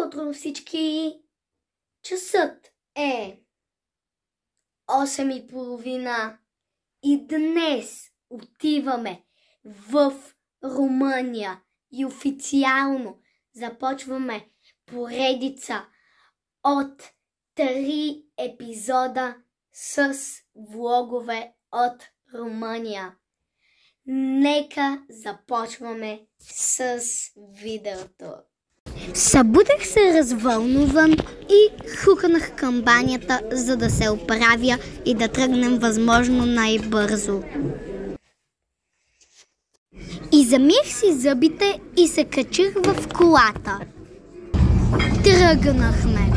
утро всички! Часът е 8:30 и днес отиваме в Румъния и официално започваме поредица от 3 епизода с влогове от Румъния. Нека започваме с видеото. Събудих се развълнуван и хукнах към банята, за да се оправя и да тръгнем възможно най-бързо. Замих си зъбите и се качих в колата. Тръгнахме.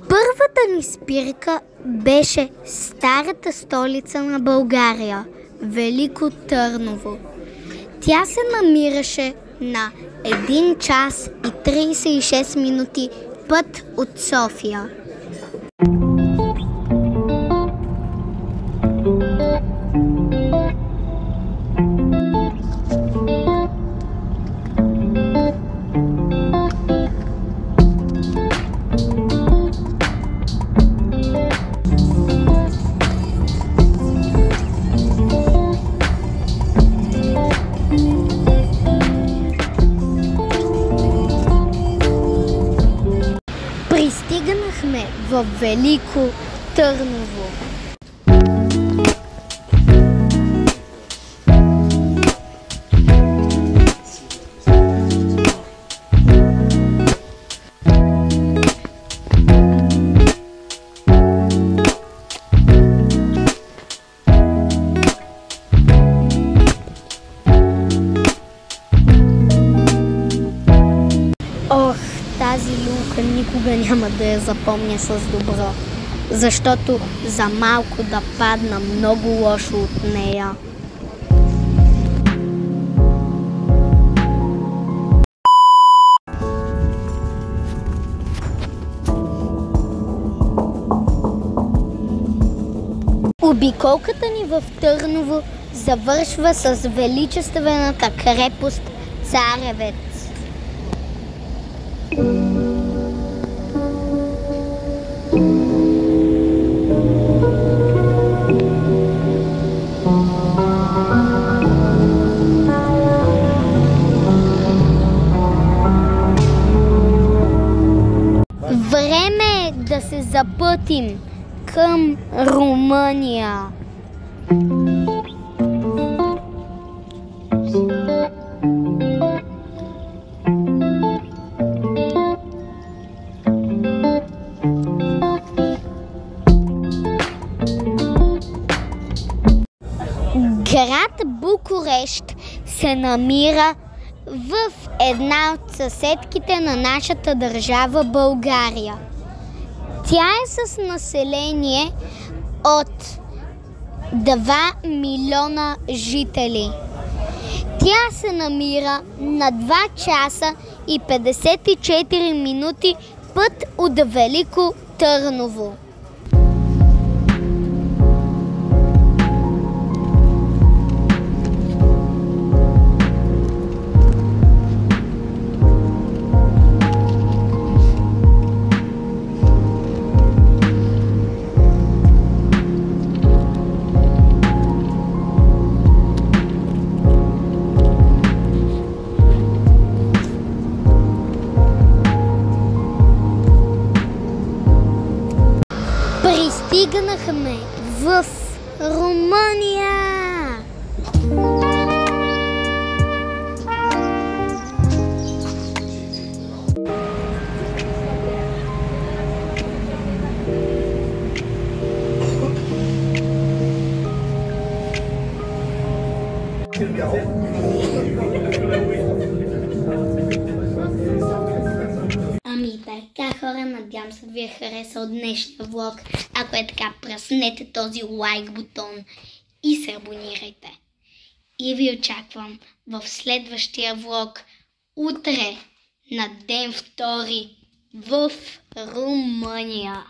Първата ни спирка беше старата столица на България – Велико Търново. Тя се намираше на 1 час и 36 минути път от София. Пристигнахме в Велико Търново. Тази люлка никога няма да я запомня с добро, защото за малко да падна много лошо от нея. Обиколката ни в Търново завършва с величествената крепост Царевец. Време е да се запътим към Румъния. Град Букурещ се намира в една от съседките на нашата държава България. Тя е с население от 2 милиона жители. Тя се намира на 2 часа и 54 минути път от Велико Търново. Пристигнахме в Румъния! Така, хора, надявам се да ви е харесал днешния влог. Ако е така, пръснете този лайк бутон и се абонирайте. И ви очаквам в следващия влог утре на ден 2 в Румъния.